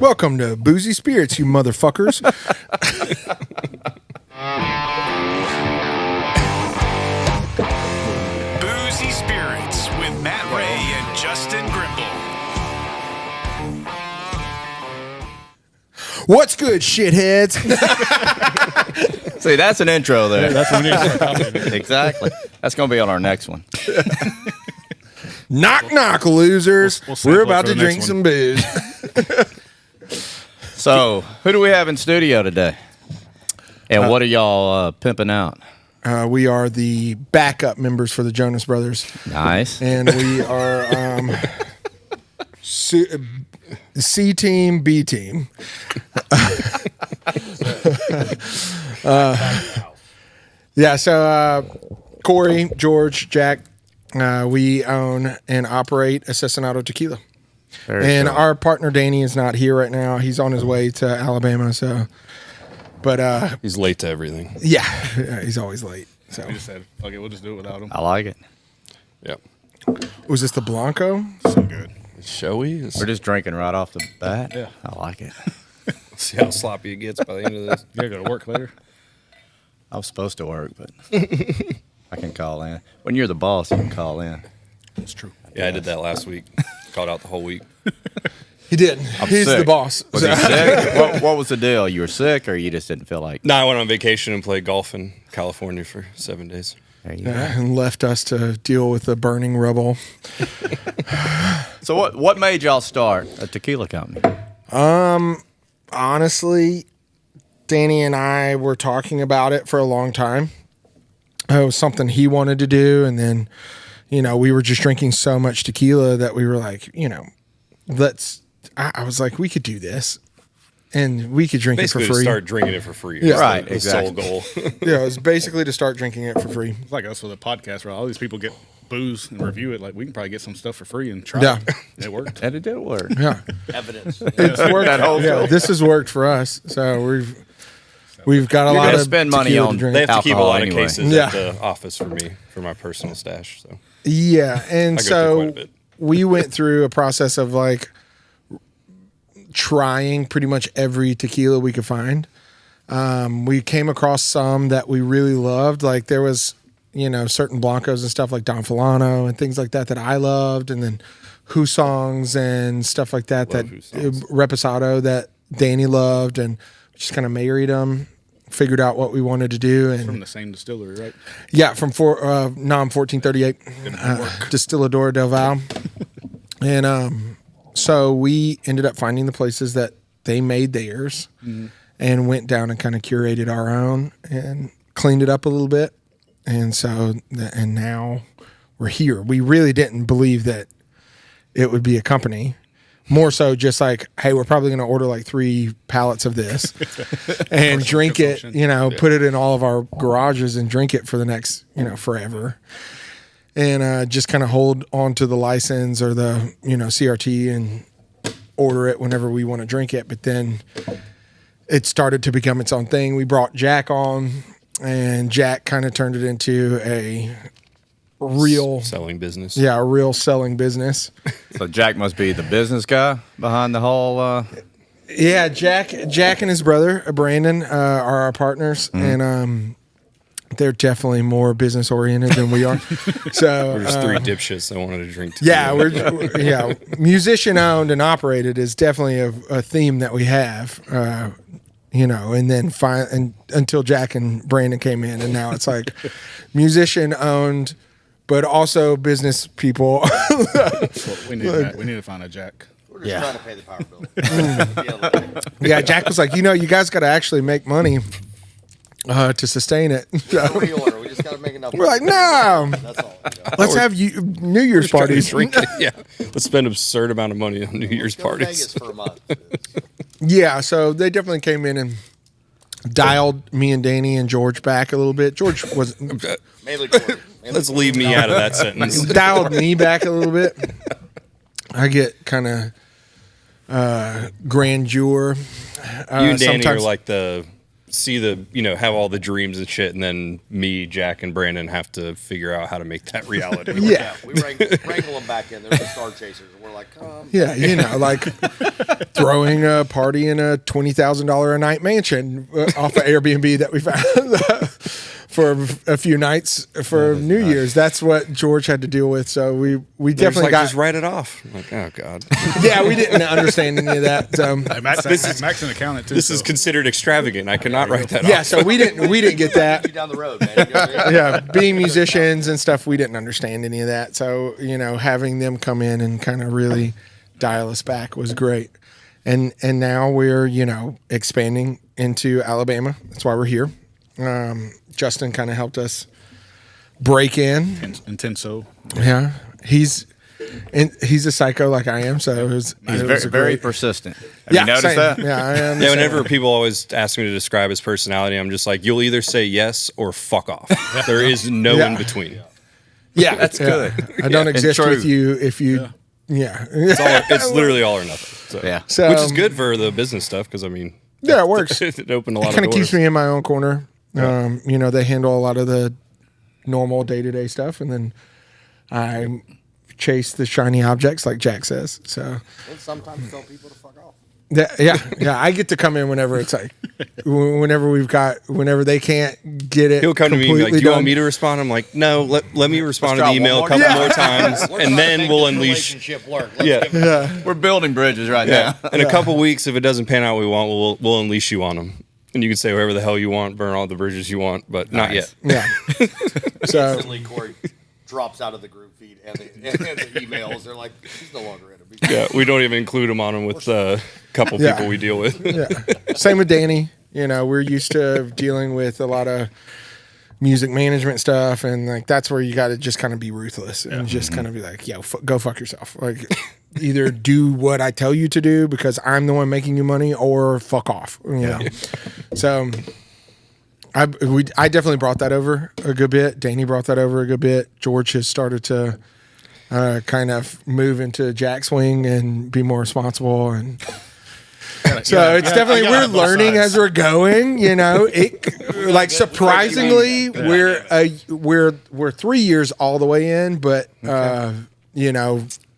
Welcome to Boozy Spirits, you motherfuckers. Boozy Spirits with Matt Ray and Justin Grimble. What's good, shitheads? See, that's an intro there. Yeah, that's what we need. Exactly. That's going to be on our next one. Knock, knock, losers. We'll sample We're it about for to the drink next some booze. So, who do we have in studio today? And what are y'all pimping out? We are the backup members for the Jonas Brothers. Nice. And we are C team, B team. Yeah, so Corey, George, Jack, we own and operate Asesinato Tequila. Very cool. Our partner Danny is not here right now. He's on his way to Alabama, so but He's late to everything. yeah, he's always late. So We just said, okay, we'll just do it without him. I like it. Yep. was this the Blanco? So good. Shall we? We're just drinking right off the bat. Yeah. I like it. See how sloppy it gets by the end of this. You gotta go to work later. I was supposed to work, but I can call in. When you're the boss, you can call in. That's true. Yeah, I did that last week. Called out the whole week. He did. He's sick. the boss. Was So- he sick? What was the deal? You were sick, or you just didn't feel like? No, I went on vacation and played golf in California for 7 days. There you go. and left us to deal with the burning rubble. So what made y'all start a tequila company? Honestly, Danny and I were talking about it for a long time. It was something he wanted to do, and then, we were just drinking so much tequila that we were like, I was like, we could do this, and we could drink Basically, it for to free. start drinking it for free. Yeah. That's Right, the exactly. sole goal. Yeah, it was basically to start drinking it for free. It's like us with a podcast where all these people get booze and review it. Like, we can probably get some stuff for free and try Yeah. it. It worked. And it did work. Yeah, Evidence. it's worked. That whole Yeah, this has worked for us. So we've got a You're lot gonna of spend money tequila on to drink. They have to keep a Alcohol lot anyway. of cases Yeah. at the office for me, for my personal stash. So Yeah, and I go through quite so a bit. we went through a process of like trying pretty much every tequila we could find. We came across some that we really loved. Like there was, certain Blancos and stuff like Don Fulano and things like that I loved, and then Husongs and stuff like that. Love Husongs. Reposado that Danny loved, and just kind of married them. Figured out what we wanted to do, and From the same distillery, right? yeah, from NOM 1438, Distillador del Val. And so we ended up finding the places that they made theirs and went down and kind of curated our own and cleaned it up a little bit. And so, and now we're here. We really didn't believe that it would be a company. More so just like, hey, we're probably going to order like 3 pallets of this and drink it, consumption. put it in all of our garages and drink it for the next, forever. And just kind of hold on to the license or the, CRT and order it whenever we want to drink it. But then it started to become its own thing. We brought Jack on, and Jack kind of turned it into a real selling business. Yeah, a real selling business. So Jack must be the business guy behind the whole. Yeah, Jack and his brother Brandon are our partners, and they're definitely more business oriented than we are. So We're just 3 dipshits that wanted to drink tequila. we're musician owned and operated is definitely a theme that we have. And then until Jack and Brandon came in, and now it's like musician owned, but also business people. We need that. We need to find a Jack. We're just trying to pay the power bill. Yeah, Jack was like, you guys got to actually make money to sustain it. So Reorder. We just got to make enough. we're like, no, That's all. let's have New Year's Trying to parties. drink it. Yeah. Let's spend an absurd amount of money on New Year's Go to parties. Vegas for a month. Yeah, so they definitely came in and dialed me and Danny and George back a little bit. George was Mainly quarter. Let's leave me out of that sentence. dialed me back a little bit. I get kind of grandeur. You and Danny are sometimes- like the see have all the dreams and shit, and then me, Jack, and Brandon have to figure out how to make that reality. Yeah. We wrangle them back in. They're the star chasers. And we're like, Yeah, like throwing a party in a $20,000 a night mansion off of Airbnb that we found for a few nights for New Year's. That's what George had to deal with. So we definitely got just write it off. I'm like, oh god. Yeah, we didn't understand any of that. Max an accountant too. This is considered extravagant. I cannot write that Yeah, off. so we didn't get that. down the road, man. You know what I mean? Yeah, being musicians and stuff, we didn't understand any of that. So, having them come in and kind of really dial us back was great. And now we're, expanding into Alabama. That's why we're here. Justin kind of helped us break in. Intenso. Yeah. He's a psycho like I am, so it was very persistent. Have yeah, you noticed same. that? Yeah, I am. Yeah, whenever people always ask me to describe his personality, I'm just like, you'll either say yes or fuck off. There is no Yeah. in between. Yeah, That's good. I don't And exist true. with you if you. Yeah. It's literally all or nothing. So, Yeah. So, which is good for the business stuff because Yeah, it works. it opened a lot It of kind of doors. keeps me in my own corner. They handle a lot of the normal day-to-day stuff, and then I chase the shiny objects, like Jack says. So, And sometimes tell people to fuck off. yeah, I get to come in whenever it's like, whenever they can't get it. He'll come to me and be like, completely "Do you want done. me to respond?" I'm like, "No, let me respond to try the one email a more couple time. more times, We're and trying to then make we'll this unleash." relationship work. Let's Yeah. give it We're building bridges right Yeah. now. In a couple weeks, if it doesn't pan out, we want we'll unleash you on them, and you can say whatever the hell you want, burn all the bridges you want, but not yet. Yeah. So Instantly, Corey drops out of the group feed and the emails. They're like, he's no longer in it. Yeah, we don't even include them on them with a couple Yeah. people we deal with. yeah. Same with Danny. We're used to dealing with a lot of music management stuff, and like that's where you got to just kind of be ruthless and just kind of be like, yo, go fuck yourself. Like, either do what I tell you to do because I'm the one making you money, or fuck off. So I definitely brought that over a good bit. Danny brought that over a good bit. George has started to kind of move into Jack's wing and be more responsible, and so it's definitely we're learning as we're going. It like surprisingly we're 3 years all the way in, but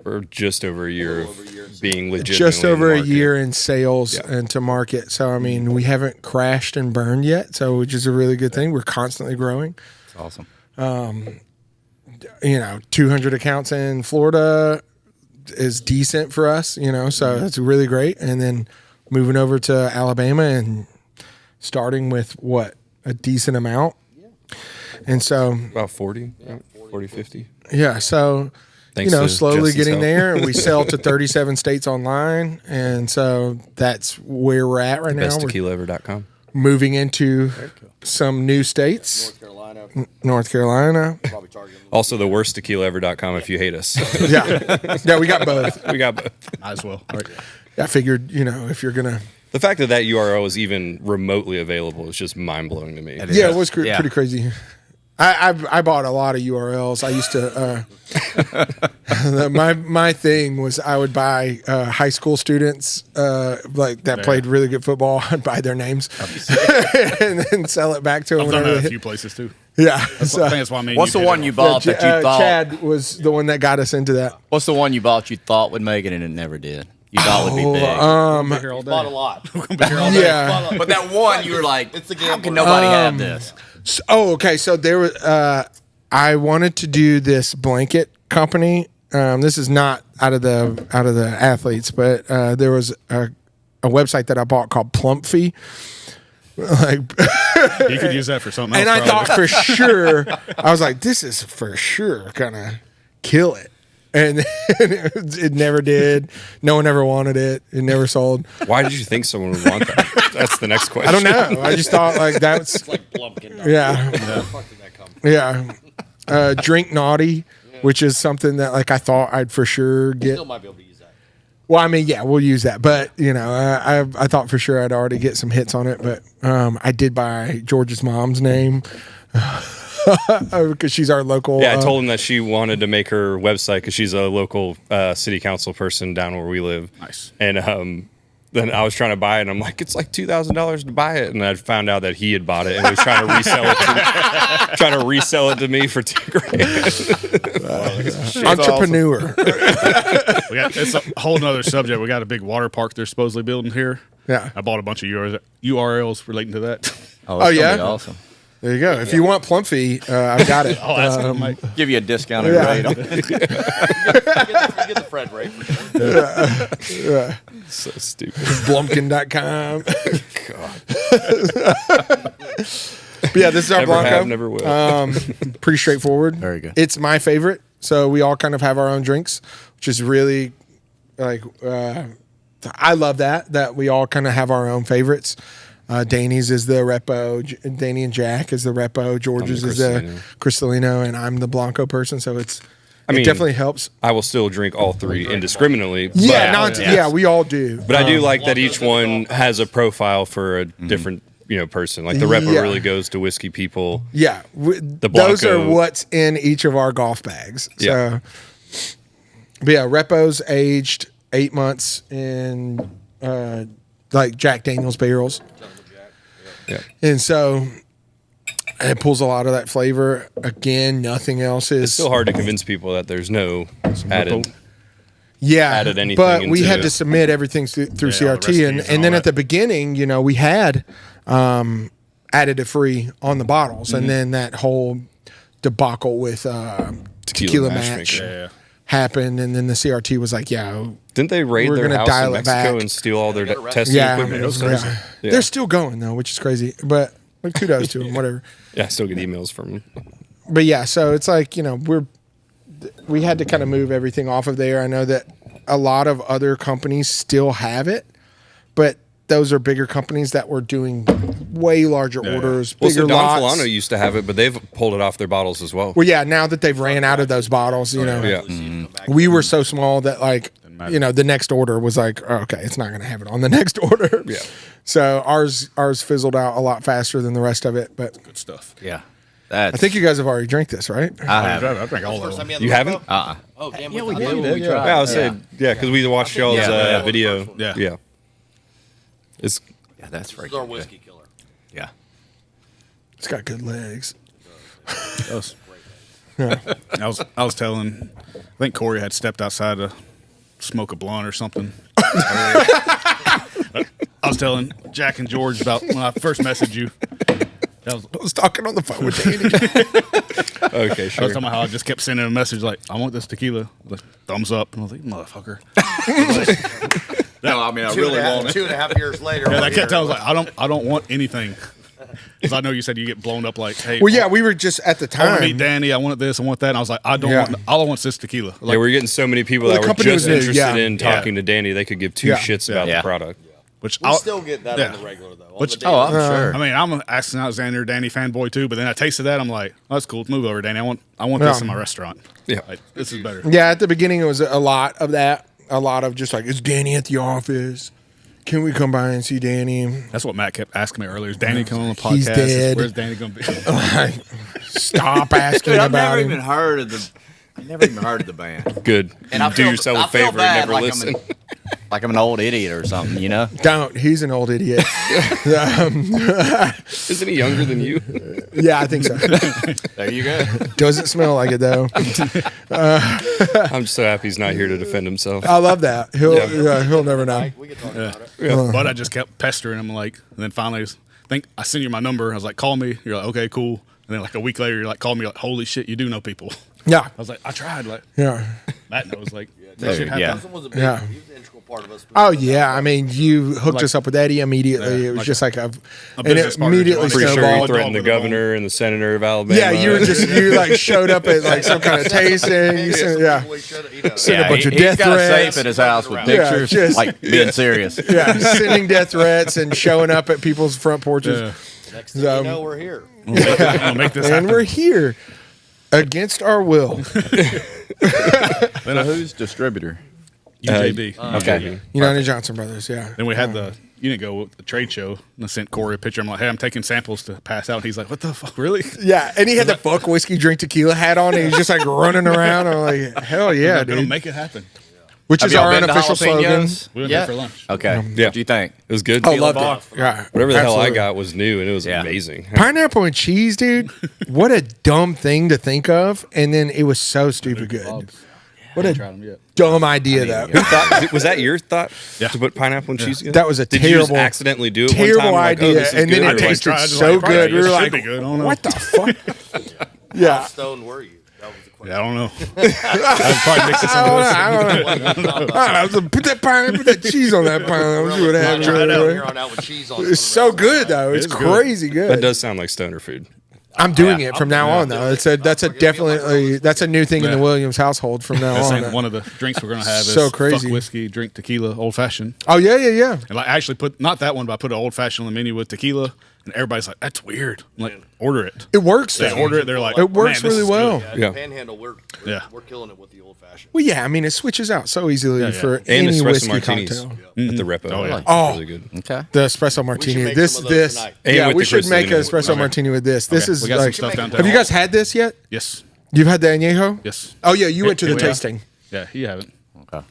We're just over a year of being legit. just over a year in sales and to market. So I mean, we haven't crashed and burned yet, so which is a really good thing. We're constantly growing. That's awesome. 200 accounts in Florida is decent for us, so that's really great. And then moving over to Alabama and starting with a decent amount. And so About 40, 40, 50. yeah, so Thanks to slowly Justin's getting help. there, and we sell to 37 states online, and so that's where we're at right now. We're BestTequilaEver.com. moving into some new states, North Carolina. Probably targeting them. Also, the worst tequilaever.com if you hate us. Yeah, we got both. We got both. Might as well. I figured, if you're gonna, The fact that that URL is even remotely available is just mind blowing to me. It is. yeah, it was Yeah. pretty crazy. I bought a lot of URLs. I used to my thing was I would buy high school students like that played really good football. I'd buy their names and then sell it back to them. I've done whenever that they a hit. few places too. Yeah. I think So, that's why I mean. What's the one you bought that you thought? Chad was the one that got us into that. What's the one you bought you thought would make it and it never did? You thought would be big. Here all day. Bought a lot. Yeah. But that one you were like, It's a how gambler. can nobody have this? Okay. So there was. I wanted to do this blanket company. This is not out of the athletes, but there was a website that I bought called Plumpfee. Like, You could use that for something else. and I probably. thought for sure, I was like, this is for sure gonna kill it. And it never did. No one ever wanted it. It never sold. Why did you think someone would want that? That's the next question. I don't know. I just thought like that's It's like Blumpkin. yeah. Where the fuck did that come from? Yeah. Drink Naughty, which is something that like I thought I'd for sure get. Still might be able to use that. Well, I mean, yeah, we'll use that. But, I thought for sure I'd already get some hits on it. But I did buy George's mom's name because she's our local. Yeah, I told him that she wanted to make her website because she's a local city council person down where we live. Nice. And then I was trying to buy it, and I'm like, it's like $2,000 to buy it, and I found out that he had bought it and was trying to resell it to me for $2,000. Entrepreneur. It's a whole nother subject. We got a big water park they're supposedly building here. Yeah. I bought a bunch of URLs relating to that. Oh, it's yeah? gonna be awesome. There you go. If you want plump fee, I've got it. I'll ask him, Mike. Give you a discounted Yeah. rate. You get the Fred rate. So stupid. Blumpkin.com. But yeah, this is our Never Blanco. have, never will. Pretty straightforward. Very good. It's my favorite. So we all kind of have our own drinks, which is really like I love that we all kind of have our own favorites. Danny's is the Repo. Danny and Jack is the Repo. George's is the Cristalino, and I'm the Blanco person. So it definitely helps. I will still drink all three indiscriminately. Yeah, we all do. But I do like that each one has a profile for a different person. Like the Repo really goes to whiskey people. Yeah, those are what's in each of our golf bags. Yeah. So, but yeah, Repo's aged 8 months in like Jack Daniel's barrels. Yeah. And so it pulls a lot of that flavor. Again, nothing else is. It's still hard to convince people that there's no added anything but we into had it. to submit everything through all the CRT, recipes and and then all at the beginning, we had additive free on the bottles, and then that whole debacle with Tequila Match Yeah. happened, and then the CRT was like, Didn't they raid We're their gonna house dial in it Mexico back. and steal all their testing yeah, equipment? It was yeah. crazy. Yeah. They're still going though, which is crazy, but like, kudos to them, whatever. Yeah, I still get emails from them. But yeah, so it's like, we had to kind of move everything off of there. I know that a lot of other companies still have it, but those are bigger companies that were doing way larger orders, Well, bigger so Don lots. Filano used to have it, but they've pulled it off their bottles as well. Well, yeah, now that they've ran out of those bottles, Yeah. we were so small that like, the next order was like, oh, okay, it's not going to have it on the next order. Yeah. So ours fizzled out a lot faster than the rest of it, but Good stuff. Yeah. I think you guys have already drank this, right? I have. I drank all of them. You haven't? Uh-uh. Oh, damn. Yeah, we did. did. We tried. Yeah, I was saying, because we watched y'all's Yeah. video. Yeah. Yeah. It's Yeah, that's This is our freaking good. whiskey killer. Yeah. It's got good legs. I was telling, I think Corey had stepped outside to smoke a blunt or something. I was telling Jack and George about when I first messaged you. I was talking on the phone with Danny. okay, I sure. was talking about how I just kept sending a message like, I want this tequila. Like, thumbs up. And I was like, motherfucker. No, I mean, I really want it. 2.5 years later. Yeah, we're I kept telling here. I was like, I don't want anything. Because I know you said you get blown up like, hey, Well, yeah, we were just at the I want to time. meet Danny. I want this. I want that. And I was like, I don't Yeah. want. All I want is this tequila. Like, Yeah, we're getting so many people Well, that the were company just was new, interested yeah. in talking to Danny. They could give two Yeah. shits about Yeah. the product. which We I'll still get that yeah. on the regular, though. Which- On the daily. Oh, I'm sure. I mean, I'm an Asesinato Danny fanboy too, but then I tasted that. I'm like, oh, that's cool. Move over, Danny. I want this Yeah. in my restaurant. Yeah. Like, this is better. Yeah, at the beginning it was a lot of that. A lot of just like, is Danny at the office? Can we come by and see Danny? That's what Matt kept asking me earlier. Is Danny coming on the podcast? He's dead. Where's Danny going to be? Like, stop asking Dude, I've about never him. even heard of the. I never even heard of the band. Good. And I Do feel- yourself I a feel favor bad, and never like listen. Like I'm an old idiot or something, you know? Don't. He's an old idiot. Isn't he younger than you? Yeah, I think so. There you go. Doesn't smell like it though. I'm just so happy he's not here to defend himself. I love that. He'll never know. We can talk about it. But I just kept pestering him, like, and then finally, I think I sent you my number. I was like, call me. You're like, okay, cool. And then like a week later, you're like, call me. Like, holy shit, you do know people. Yeah, I was like, I tried. Like, yeah. Matt knows. Like, that Dude, shit yeah. happened. Wilson was a big, Yeah. he was an integral part of us. Oh yeah. I mean, you hooked Like- us up with Eddie immediately. Yeah, it was like just like a a and business it partner. immediately I'm Pretty sure snowballed. you threatened the Dog with a bone. governor and the senator of Alabama. Yeah, you like showed up at like some kind of tasting. You sent, yeah, Send a bunch of he's death got a threats. safe at his house with Yeah, pictures, just- like being serious. yeah, sending death threats and showing up at people's front porches. Yeah. Next thing you know, we're here. I'm gonna make this And happen. we're here against our will. So who's distributor? UJB. Okay. United Johnson Brothers. Yeah. Then we had you didn't go with the trade show, and I sent Corey a picture. I'm like, hey, I'm taking samples to pass out. And he's like, what the fuck, really? Yeah, and he had the fuck whiskey drink tequila hat on, and he's just like running around. I'm like, hell yeah, I'm gonna dude. make it happen. which Have is y'all our been to unofficial slogan. jalapenos? We went Yeah. there for lunch. Okay. Yeah. What do you think? It was good. Oh, loved it. Yeah, Whatever the hell I absolutely. got was new, and it was Yeah. amazing. Pineapple and cheese, dude. What a dumb thing to think of, and then it was so stupid good. What a Tried them yet. dumb idea, though. Was that your thought Yeah. to put pineapple and cheese together? That was a Did you just terrible- accidentally do it Terrible one time? Like, oh, idea, this is and then good? it Or like, tasted tried, just so like, good. it We were should like, be good. I don't know. "What the fuck?" How Yeah, stoned were you? That was the question. Yeah, I don't know. I'd probably mix this into this. I don't know. Put that pineapple, put that cheese on that pineapple. See what Try happens. it out here on out with cheese on it. It's so good though. It's It is good. crazy good. That does sound like stoner food. I'm doing it from now on though. That's a definitely that's a new thing in the Yeah. Williams household from now That's on. one of the drinks we're gonna have So is crazy. fuck whiskey, drink tequila, old fashioned. Oh yeah. And like I actually put not that one, but I put an old fashioned on the menu with tequila, and everybody's like, "That's weird." I'm like, order it. It works They though. order it. They're like, It works "Man, this really is well. good." Yeah, Yeah. the Panhandle, we're killing it with the old fashioned. Well, yeah. I mean, it switches out so easily Yeah. for And any espresso whiskey martinis cocktail. at the repo. Oh, yeah. It's Oh. really good. Okay. The espresso martini. make This some of those tonight. And yeah, with we the should make an crystalline. espresso martini with this. This Okay, is we got some like. stuff downtown. Have you guys had this yet? Yes. You've had the añejo? Yes. Oh yeah, you went to the Yeah. tasting. Yeah, you haven't.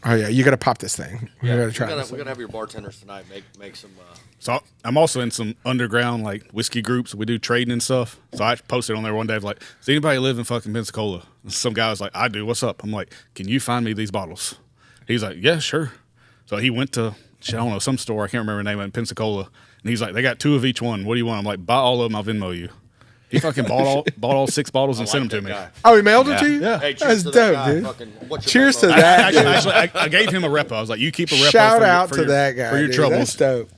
Oh yeah, you got to pop this thing. You got to try We're this. gonna have your bartenders tonight make some. So I'm also in some underground like whiskey groups. We do trading and stuff. So I posted on there one day like, "Does anybody live in fucking Pensacola?" And some guy was like, "I do. What's up?" I'm like, "Can you find me these bottles?" He's like, "Yeah, sure." So he went to I don't know some store. I can't remember the name of it in Pensacola. And he's like, "They got 2 of each one. What do you want?" I'm like, "Buy all of them. I'll Venmo you." He fucking bought all 6 bottles and sent them to me. Oh, he mailed it to you? Yeah. Hey, That's cheers to that dope, guy. dude. Fucking, what's your Cheers to Venmo? that. Actually, I gave him a repo. I was like, "You keep a repo." Shout for your- out for to your- that guy. for your dude. troubles. That's dope.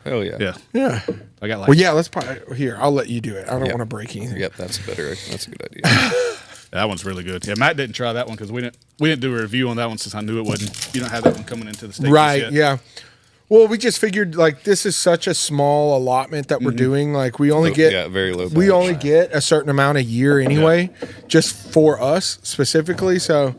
Hell yeah. Yeah, Yeah. I got like. Well, yeah. Let's probably here. I'll let you do it. I don't Yep. want to break anything. Yep, that's better. That's a good idea. That one's really good. Yeah, Matt didn't try that one because we didn't do a review on that one since I knew it wouldn't. You don't have that one coming into the States Right. yet. Yeah. Well, we just figured like this is such a small allotment that we're doing. Like we only get Yeah, very low. we batch. only get a certain amount a year anyway, just for us specifically. So,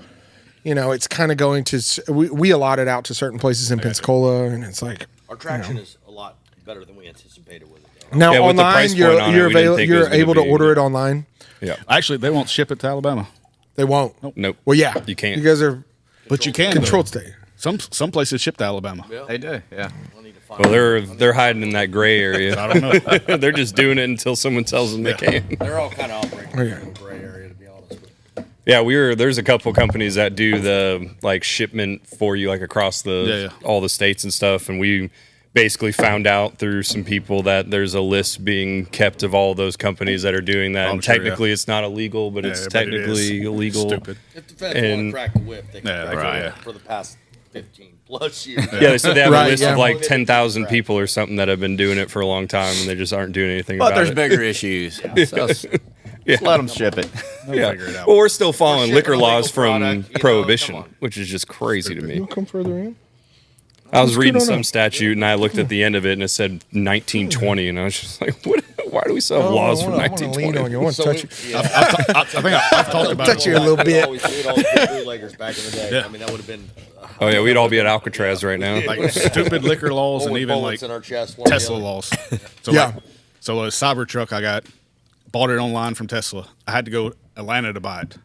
it's kind of going to we allot it out to certain places in Pensacola, and it's like Our traction is a lot better than we anticipated with it. Though. now Yeah, with the online price point on it, we didn't think it was you're gonna able to be- order it online. Yeah. Actually, they won't ship it to Alabama, They won't. Nope. Well, yeah, You can't. You guys are but you can. controlled though. state. Some places ship to Alabama. They do. Yeah. I need to find Well, they're hiding in that gray area. I don't know. They're just doing it until someone tells them they can. They're all kind of operating Okay. in the gray area, to be honest with you. Yeah, there's a couple companies that do the like shipment for you like across all the states and stuff, and we basically found out through some people that there's a list being kept of all those companies that are doing that. I'm And sure, technically it's not illegal, but Yeah, it's but it is. technically illegal. Stupid. If the feds want to And- crack the whip, they can Yeah, crack right, the yeah. whip for the past 15 plus years. Yeah, so they have Right, a list yeah. of like 10,000 people or something that have been doing it for a long time, and they just aren't doing anything But about there's it. bigger issues. So just let them ship it. Yeah. Figure it out. Well, we're still following Ship liquor illegal laws from product, Prohibition, come on. which is just crazy to me. Come further in. I was reading on some up? statute and I looked at the end of it and it said 1920, and I was just like, "What? Why do we still have laws from I want to lean on 1920?" you. I want to touch you. I think I've talked about Touch it. you a little bit. We'd always be bootleggers back in the day. Yeah. I mean, that would have been Oh yeah, we'd all be at Alcatraz right now. Like stupid liquor laws and with even like bullets in our chest. one or the Tesla other. laws. So Yeah. so a Cybertruck I bought it online from Tesla. I had to go Atlanta to buy it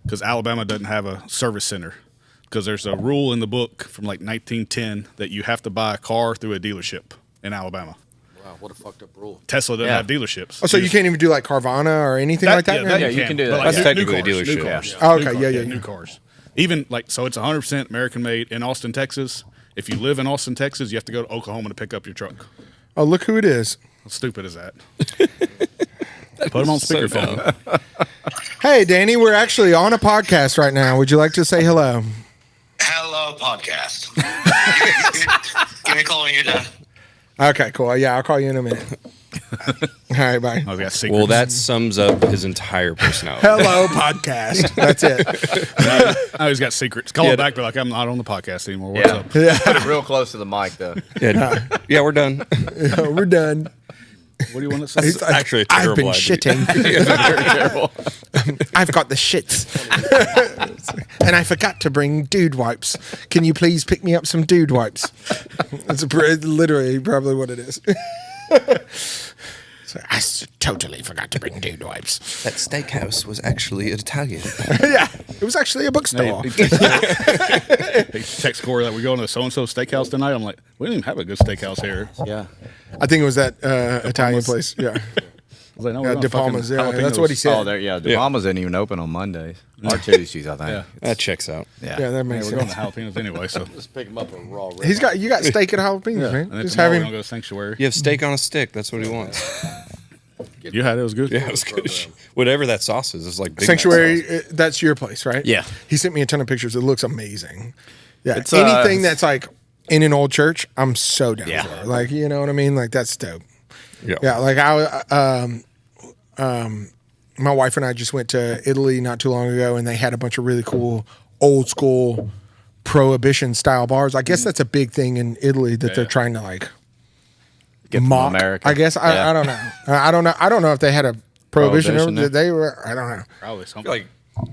because Alabama doesn't have a service center. Because there's a rule in the book from like 1910 that you have to buy a car through a dealership in Alabama. Wow, what a fucked up rule. Tesla doesn't Yeah. have dealerships. Oh, so you can't even do like Carvana or anything like that? now? Yeah, you can do But that. like That's new technically a cars, dealership. New cars. Oh, New okay, cars, yeah. New cars. Even like, so it's 100% American made in Austin, Texas. If you live in Austin, Texas, you have to go to Oklahoma to pick up your truck. Oh, look who it is. How stupid is that? Put them on So speakerphone. Hey, Danny, we're actually on a podcast right now. Would you like to say hello? Hello, podcast. Give me a call when you're done. Okay, cool. Yeah, I'll call you in a minute. All right, bye. Oh, we got secrets. Well, that sums up his entire personality. Hello, podcast. That's it. Now he's got secrets. Call Yeah, him back, but like, I'm not on the podcast anymore. What's Yeah. up? Put it real close to the mic, though. Yeah, we're done. We're done. What do you want to say? He's like, actually a I've been terrible idea. shitting. Very careful. I've got the shits. And I forgot to bring dude wipes. Can you please pick me up some dude wipes? It's literally probably what it is. So totally forgot to bring dude wipes. That steakhouse was actually Italian. Yeah, it was actually a bookstore. He text Corey that we're going to so-and-so steakhouse tonight. I'm like, we don't even have a good steakhouse here. Yeah. I think it was that Italian place. Yeah, I was like, no, yeah, we're De going Palma's. fucking Yeah, that's what he said. Oh, there. Yeah, the Palmas didn't even open on Mondays or Tuesdays, I think. Yeah. That checks out. Yeah, that Yeah, makes we're going sense. to jalapenos anyway, so. Just pick him up a raw rib. You got steak and jalapenos, man. And then Just tomorrow have we're him. going to go to Sanctuary. You have steak on a stick. That's what he wants. You had it. It was good. Yeah, it was good. Whatever that sauce is, it's like Big Mac Sanctuary. sauce. That's your place, right? Yeah. He sent me a ton of pictures. It looks amazing. Yeah, It's, anything that's like in an old church, I'm so down Yeah. for. Like, you know what I mean? Like that's dope. Yeah. Yeah, like my wife and I just went to Italy not too long ago, and they had a bunch of really cool old school prohibition style bars. I guess that's a big thing in Italy that they're trying to like Get from mock. America. I guess Yeah. I don't know. I don't know if they had a prohibition. Prohibition Or they were. I don't know. Probably I something. feel like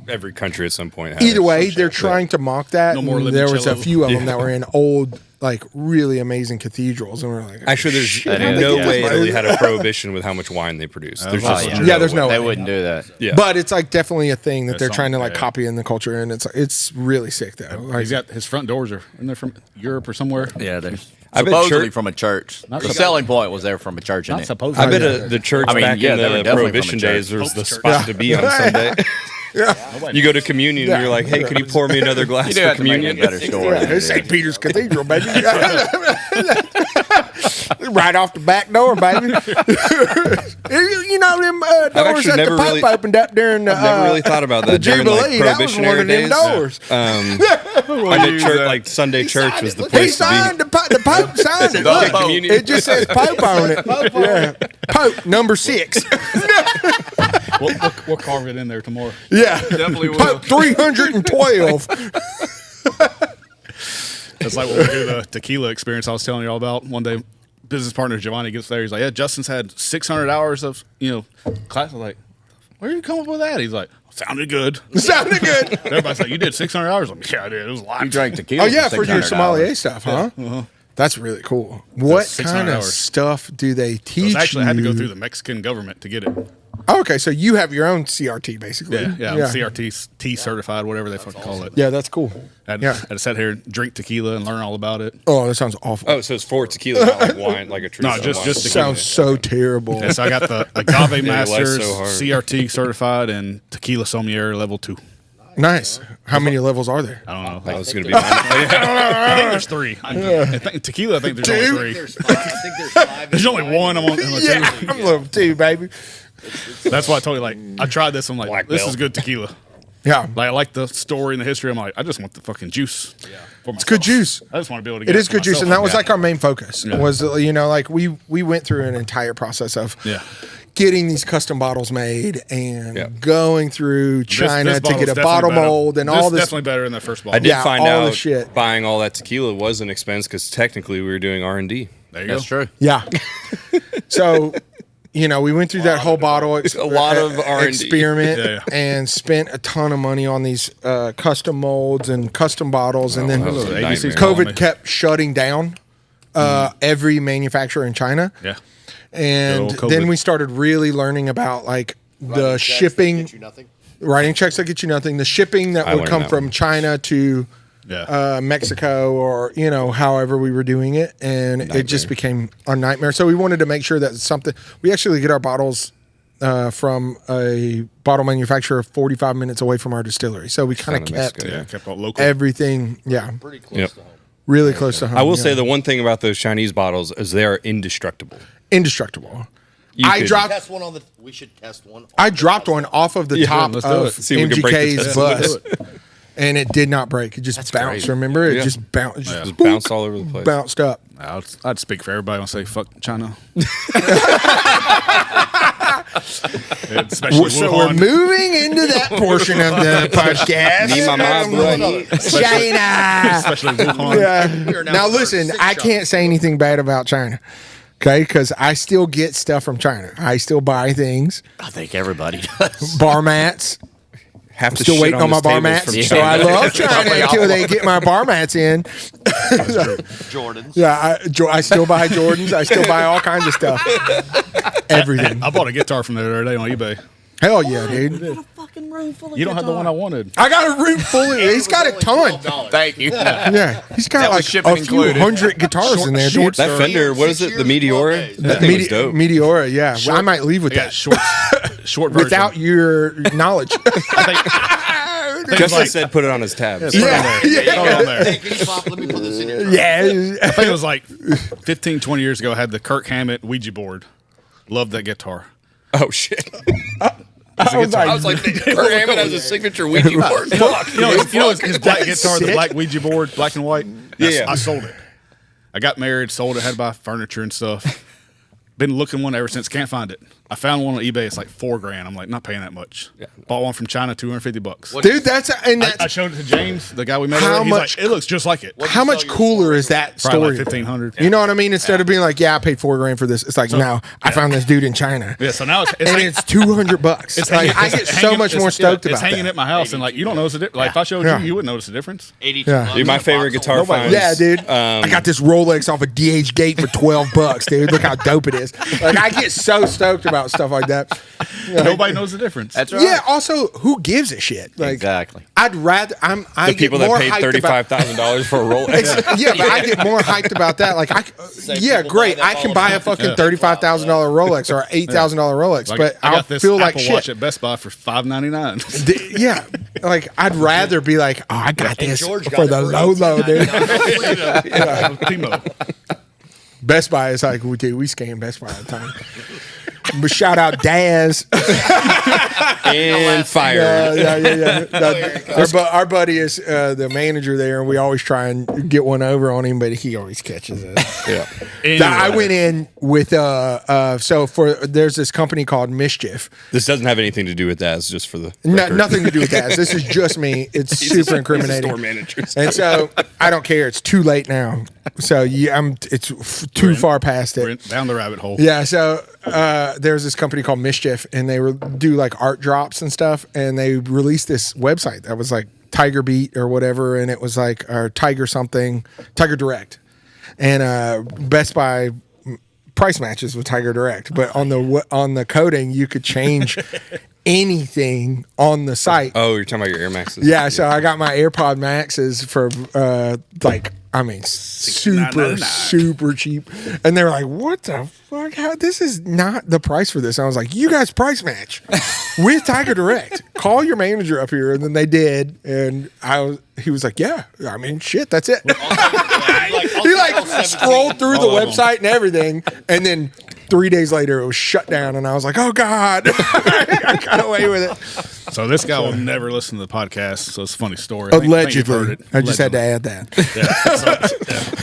every country at some point has Either way, some they're shit. trying to mock that. No more and there was a limoncello. few of them that were in old, like really amazing cathedrals, and we're like, Actually, there's shit, That is, no yeah. way Italy had a prohibition with how much wine they produce. There's Oh, just yeah. Yeah, there's no They way. wouldn't do that. yeah. But it's like definitely a thing that There's they're trying to something, like yeah. copy in the culture, and it's really sick though. Like, He's got his front doors are in there from Europe or somewhere. Yeah, they're I bet supposedly church- from a church. Not The supposed- selling point was there from a church. Not In it. supposed I to. bet yeah. the church I mean, back yeah, in they were the definitely Prohibition from a days church. was the Pope's spot to be on Sunday. You go to communion Yeah. and you're like, hey, can you pour me another glass You do for have to make it a communion? better story. yeah, it's St. Peter's Cathedral, baby. Right off the back door, baby. You know them doors actually that the never Pope really- opened up during the I've never really thought about the that during Jubilee. like That was one prohibitionary of them days. doors. I did church, like Sunday church was the He place to signed be. the Pope signed it. The Look, Pope. it just says Pope on it. Yeah, Pope number 6. We'll carve it in there tomorrow. Yeah, Definitely will. Pope 312. That's like when we do the tequila experience I was telling you all about. One day, business partner Giovanni gets there. He's like, yeah, Justin's had 600 hours of, class. I was like, where did you come up with that? He's like, sounded good. Sounded good. Everybody's like, you did 600 hours? I'm like, yeah, I did. It was a lot. You drank tequila. Oh yeah, for your 600 sommelier hours. stuff, huh? That's really cool. What 600 kind of hours. stuff do they It teach was actually, I had to go you? through the Mexican government to get it. Oh, okay, so you have your own CRT basically. Yeah, I'm CRT T certified, whatever they fucking call it. Yeah, that's cool. I had Yeah. to sit here and drink tequila and learn all about it. Oh, that sounds awful. Oh, so it's for tequila, not like wine, like a traditional just wine. tequila. Sounds so terrible. Yeah, so I got the Agave life's Masters, so hard. CRT certified, and Tequila Sommelier level 2. Nice. How many levels are there? I don't know. That was going to be mine. I think there's 3. Tequila, I think there's only 3. There's 5. I think there's 5. There's only 1. I'm on level 2. Yeah, I'm level 2, baby. That's why I told you, like, I tried this. I'm like, Black this belt. is good tequila. Yeah, Like, I like the story and the history. I'm like, I just want the fucking juice. Yeah. it's good juice. I just want to be able to get It is for good juice, myself. and that was Yeah. like our main focus. Yeah. Was like we went through an entire process of Yeah. getting these custom bottles made and Yeah. going through China This to get a bottle's bottle definitely better. mold and all this. Definitely better than that first I bottle. did Yeah, find all the out shit. buying all that tequila was an expense because technically we were doing R&D. There you That's go. true. Yeah. So, we went through that whole bottle A lot of R&D. experiment Yeah, yeah. and spent a ton of money on these custom molds and custom bottles, and then that was a ABC's nightmare. calling me. COVID kept shutting down every manufacturer in China. Yeah. And Good old then COVID. we started really learning about like the Writing checks that shipping, get you nothing. writing checks that get you nothing, the shipping that I would learned come that from one. China to Yeah. Mexico, or however we were doing it, and it just became a nightmare. So we wanted to make sure that we actually get our bottles from a bottle manufacturer 45 minutes away from our distillery. So we kind of Sound of kept Mexico, Yeah. Kept all local. everything, Pretty close Yep. to home. really close to home. I will yeah. say the one thing about those Chinese bottles is they are indestructible. Indestructible. You I could- dropped Test one on the. We should test one. I dropped one off of the Yeah, top let's do of it. See if we can break the MGK's test. bus, Let's do and it did not break. It just bounced. great. Remember, it Yeah. just bounced. Just bounced all over the place. Bounced up. I'd speak for everybody and say, fuck China. Especially So we're Wuhan. moving into that portion of the podcast. Me, my mom, boy. China. Especially Wuhan. Yeah. are now Now part of listen, six I shots. can't say anything bad about China. Okay, because I still get stuff from China. I still buy things, I think everybody does. bar mats, have to Still shit waiting on my this bar tables mats. from So I China. love China until they get my bar mats in. Jordans. Yeah, I still buy Jordans. I still buy all kinds of stuff. Everything. I bought a guitar from there the other day on eBay. Hell yeah, dude. You don't have the one I wanted. I got a room full of He's got a ton. Thank you. Yeah, he's got That was like shipping a few included. hundred guitars in there, dude. short That Fender, what is it? The Meteora? That thing was dope. Meteora, yeah. Well, I might leave with Yeah, that. short version. Without your knowledge. Justin said put it on his tabs. Yeah. Throw it on there. Hey, can you pop? Let me put this in your. Yeah. I think it was like 15, 20 years ago. I had the Kirk Hammett Ouija board. Loved that guitar. Oh, shit. I was like, Kurt Hammett has a signature Ouija board. You know his black guitar, the black Ouija board, black and white? Yeah. I sold it. I got married, sold it, had to buy furniture and stuff. Been looking one ever since. Can't find it. I found one on eBay. It's like $4,000. I'm like, not paying that much. Yeah. Bought one from China, $250. dude, that's I showed it to James, the guy we met. How He's much- like, it looks just like it. how much cooler is that Probably story? like $1,500. You know what I mean? Instead of being like, yeah, I paid $4,000 for this. It's like, no, I found this dude in China. Yeah. So now it's And it's $200. It's like, hanging- I it's get so hanging- much it's- more stoked yeah, about It's hanging that. at my house, and like you don't notice it. Like if I showed Yeah. you wouldn't notice the difference. 82 Yeah. bucks Dude, my in a favorite box guitar on- finds. Yeah, dude. I got this Rolex off a DH Gate for $12, dude. Look how dope it is. Like, I get so stoked about stuff like that. Like, Nobody knows the difference. That's right. yeah. Also, who gives a shit? Like, Exactly. I'd rather. I The get people that more paid hyped about- $35,000 for a Rolex. Yeah, but I get more hyped about that. Like, yeah, people great. buy that I can all buy the a time. fucking $35,000 Rolex or $8,000 Rolex, Like, but I I'll got this feel like Apple Watch shit. at Best Buy for $5.99. Yeah, like I'd rather be like, oh, I got And this George got for it the for low, dude. Timo. Best Buy is like, we scam Best Buy all the time. But shout out Daz. And fired. Our buddy is the manager there, and we always try and get one over on him, but he always catches us. Yeah. I went in with there's this company called Mischief. This doesn't have anything to do with that. It's just for the record. Nothing to do with that. This is just me. It's super incriminating. Store managers. And so I don't care. It's too late now. So yeah, it's too far past We're it. down the rabbit hole. Yeah. So there's this company called Mischief, and they do like art drops and stuff. And they released this website that was like Tiger Beat or whatever, and it was like Tiger something, Tiger Direct, and Best Buy price matches with Tiger Direct. But on the coding, you could change anything on the site. Oh, you're talking about your Air Maxes. Yeah, so I got my AirPod Maxes for super cheap, and they were like, "What the fuck? This is not the price for this." And I was like, "You guys price match with Tiger Direct. Call your manager up here." And then they did, and he was like, "Yeah, I mean, shit, that's it." He like scrolled through the website and everything, and then 3 days later it was shut down, and I was like, "Oh God, I got away with it." So this guy will never listen to the podcast. So it's a funny story. I think you've heard Allegedly, it. I just had to add that. Yeah. So,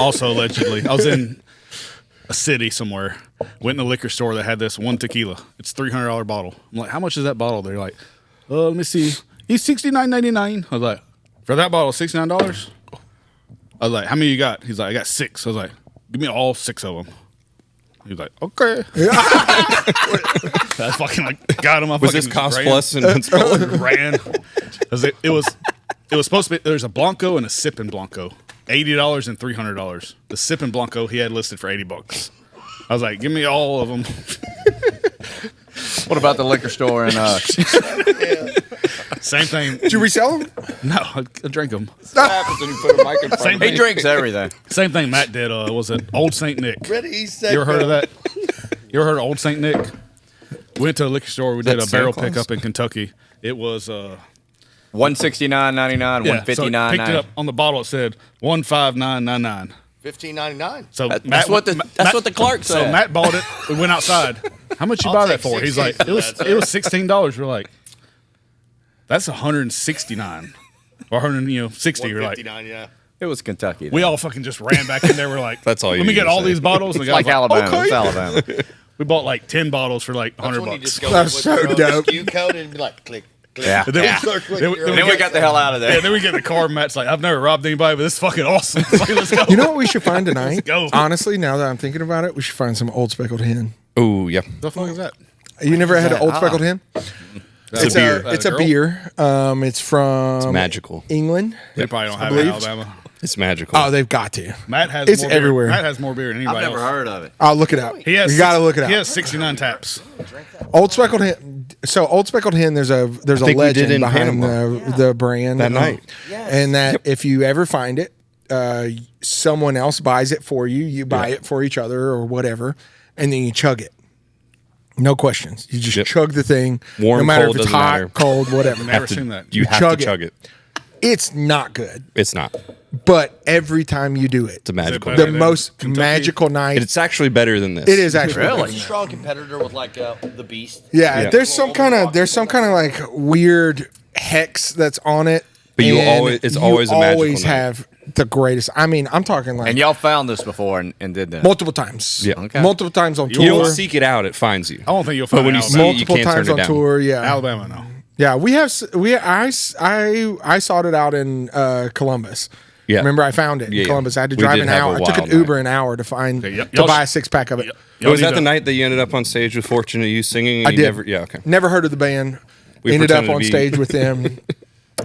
also allegedly, I was in a city somewhere. Went in a liquor store that had this one tequila. It's $300 bottle. I'm like, how much is that bottle? They're like, let me see. He's $69.99. I was like, for that bottle, $69. I was like, how many you got? He's like, I got 6. I was like, give me all 6 of them. He was like, okay. I fucking like got him. Was this cost plus and ran? It was supposed to be. There's a Blanco and a Sippin' Blanco, $80 and $300. The Sippin' Blanco he had listed for $80. I was like, give me all of them. What about the liquor store and Same thing. Did you resell them? No, I drank them. happens when you put a mic in front of he me? drinks everything. Same thing Matt did. Was it Old Saint Nick? Ready, set, You ever heard of go. that? You ever heard of Old Saint Nick? Went to a liquor store. We did a Santa barrel Claus? pickup in Kentucky. It was $169.99, yeah, so $159.99. picked it up on the bottle. It said $159.99. $15.99. So That's what the clerk So said. Matt bought it. We went outside. How much you I'll buy that take for? He's 16 like, it was $16. We're like, that's $169 or $160. We're like, $159, yeah. It was Kentucky. we all fucking just ran back in there. We're like, That's all you Let me need get to all say. these bottles. And the It's guy like was Alabama. okay. It's Alabama. We bought like 10 bottles for like That's when you $100. just go That's with so your own dope. SKU code and be like, click, click. Yeah. And then Yeah. Start with Then your we own- Then we got the hell out of there. Yeah, then we get in the car. And Matt's like, I've never robbed anybody, but this is fucking awesome. It's like, let's go. You know what we should find tonight? go. Honestly, now that I'm thinking about it, we should find some old speckled hen. Oh, yeah. the fuck is that? You never had an old speckled hen? It's a beer. It's from It's magical. England. They probably don't have it in Alabama. It's magical. Oh, they've got to. Matt has It's more beer. everywhere. Matt has more beer than anybody I've never else. heard of it. I'll look it up. He has You got to look it up. He has 69 taps. Old Speckled Hen. So Old Speckled Hen, there's a think we did legend in behind the brand that night. and that if you ever find it, someone else buys it for you. You buy it for each other or whatever, and then you chug it. No questions. You just chug the thing, Warm, no matter cold, if it's doesn't hot, matter. cold, whatever. Never seen that. You have chug to it. chug it. It's not good, It's not. but every time you do it, It's a magical. better the than most Kentucky? magical night. It's actually better than this. It is actually Really? better. Strong competitor with like the Beast. Yeah, Yeah. there's some kind of like weird hex that's on it. But you and it's you always a magical always night. have the greatest. I mean, I'm talking like And y'all found this before and did that. multiple times. Yeah. Okay. Multiple times on tour. You don't seek it out; it finds you. I don't think you'll But find when you Alabama. see it, you multiple can't times turn on it down. tour. Yeah, Alabama, no. yeah. I sought it out in Columbus. Yeah. Remember, I found it in Yeah, yeah. Columbus. I had to We drive did an have a hour. I took an wild Uber night. an hour to find Okay, to buy a 6-pack of it. Y'all Was need that to- the night that you ended up on stage with Fortunate You singing? And I you did. Never, yeah. Okay. Never heard of the band. We Ended up pretended to on be- stage with them.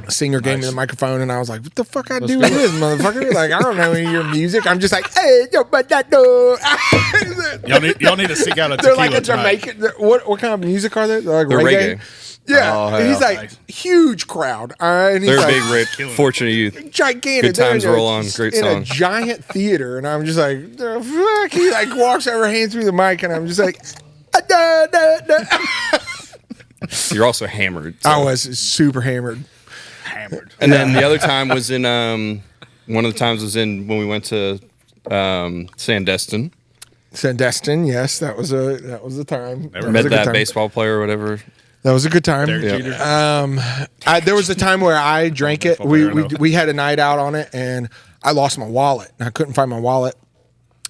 Singer gave me the microphone, and I was like, "What the fuck I do with this, motherfucker? Like, I don't know any of your music. I'm just like, hey, yo, but that do." Y'all need to seek out a They're tequila like a tonight. Jamaican. What kind of music are they? They're like They're reggae. reggae. Yeah, Oh, and he's hell. like huge crowd. All right, and he's They're a like, big rip. Fortunate Youth. gigantic. Good They're times in a- roll on. Great in song. a giant theater, and I'm just like, the fuck. He like walks over, hands me the mic, and I'm just like, da, da, da. You're also hammered. so- I was super hammered. And then the other time was in one of the times was in when we went to Sandestin. Sandestin, yes, that was the time. That was Met a good that time. baseball player or whatever. That was a good time. Derek Jeter. There was a time where I drank it. We had a night out on it, and I lost my wallet. And I couldn't find my wallet,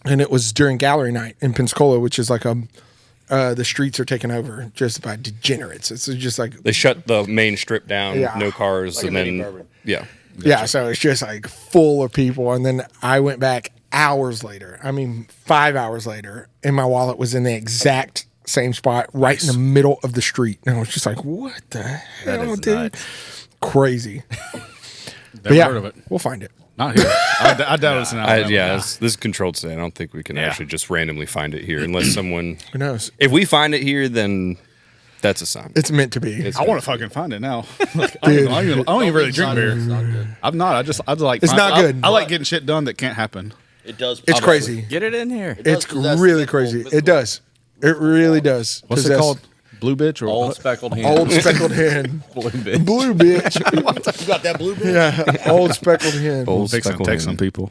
and it was during gallery night in Pensacola, which is like the streets are taken over just by degenerates. It's just like They shut the main strip down, Yeah. no cars, Like and a mini then bourbon. yeah. So it's just like full of people, and then I went back hours later. I mean, 5 hours later, and my wallet was in the exact same spot, right in the middle of the street. And I was just like, "What the hell, is dude? nuts. Crazy." Never Yeah, heard of it. we'll find it. Not here. I doubt it's in Alabama. this is controlled today. I don't think we can actually just randomly find it here unless someone. Who knows? If we find it here, then that's a sign. It's meant to be. I want to fucking find it now. Like, I don't even really drink beer. It's not good. I'm not. I just like. It's not good. I like getting shit done that can't happen. It does. It's crazy. Get it in here. does It's possess really mythical- crazy. mythical- It does. It really does. What's possess it called? Blue bitch or Old speckled hen. Old speckled hen. blue bitch. Blue bitch. You got that blue bit? Yeah. Old speckled hen. Old fixing to speckled text hen. some people.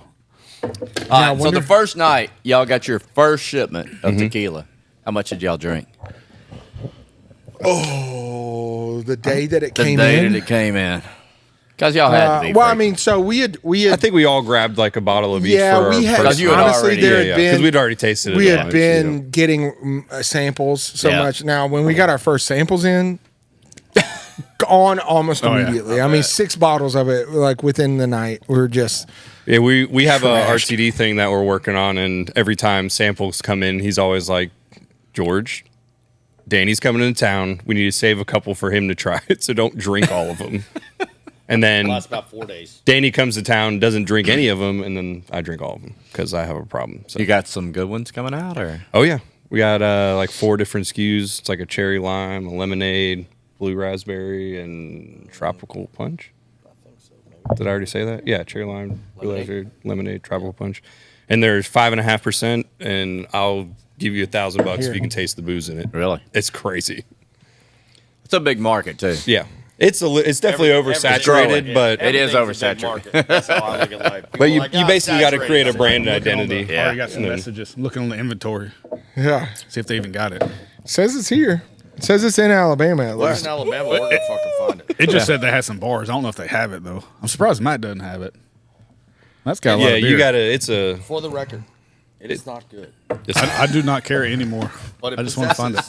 All right, so wonder- the first night, y'all got your first shipment of tequila. How much did y'all drink? Oh, the day that it The came day in. that it came in. Because y'all had to be. Well, I freaking- mean, so we had. I think we all grabbed like a bottle of each. Yeah, for we our had. first Because you had night. Honestly, already- there Yeah, had been. because we'd already tasted it. We a had bunch, been you know. getting samples so Yeah. much. Now, when we got our first samples in, on almost Oh, yeah. immediately. I mean, 6 bottles of it, like within the night. We're just. Yeah, we have a Trashed. RTD thing that we're working on, and every time samples come in, he's always like, "George, Danny's coming into town. We need to save a couple for him to try it, so don't drink all of them." And then Lasts about 4 days. Danny comes to town, doesn't drink any of them, and then I drink all of them because I have a problem. So You got some good ones coming out, or? oh yeah, we got like 4 different SKUs. It's like a cherry lime, a lemonade, blue raspberry, and tropical punch. Did I already say that? Yeah, cherry lime, blue raspberry, lemonade, tropical punch. And there's 5.5%, and I'll give you $1,000 if you can taste the booze in it. Really? It's crazy. It's a big market, too. Yeah, it's definitely oversaturated, but It is Everything's a big oversaturated. market. That's how I look at life. People but are you like, you "Ah, basically got to saturated." create a It's brand like, identity. I already got some And then- messages. I'm looking on the inventory. Yeah. See if they even got it. Says it's here. It says it's in Alabama at Where's least. in Alabama? We're gonna fucking find it. It just said they had some bars. I don't know if they have it though. I'm surprised Matt doesn't have it. That's got a lot Yeah, of beer. you got to. It's a. For the record, it is not good. I do not carry it anymore. But it I just want to find it.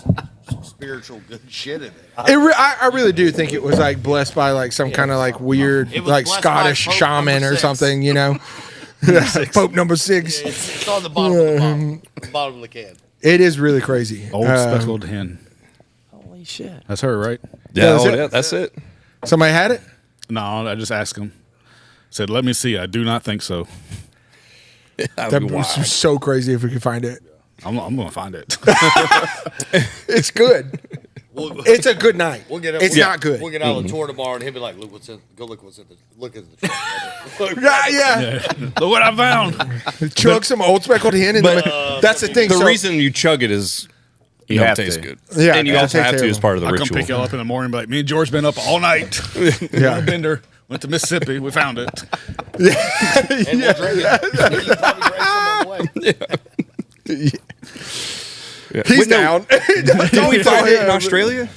possesses spiritual good shit in it. I really do think it was like blessed by like some kind of like weird It was like blessed Scottish by Pope shaman number or 6. something, you know. Pope number 6. It's on the bottom of the bottom of the can. It is really crazy. Old speckled hen. shit. That's her, right? Yeah, that's it. Somebody had it? No, I just asked him. Said, let me see. I do not think so. That would be so crazy if we could find it. I'm going to find it. It's good. It's a good night. It's not good. We'll get out on the tour tomorrow, and he'll be like, "Look what's in. Go look what's in the. Look at the truck." Yeah. Look what I found. Chug some old speckled hen. That's the thing. The reason you chug it is you have don't taste to. good. Yeah, and you it also tastes have to as terrible. part of the I'll come ritual. pick y'all up in the morning and be like, me and George been up all night. Yeah. Bender. Went to Mississippi. We found it. And we'll drink it. And you probably drank some on the way. He's down. Did we find it in Australia?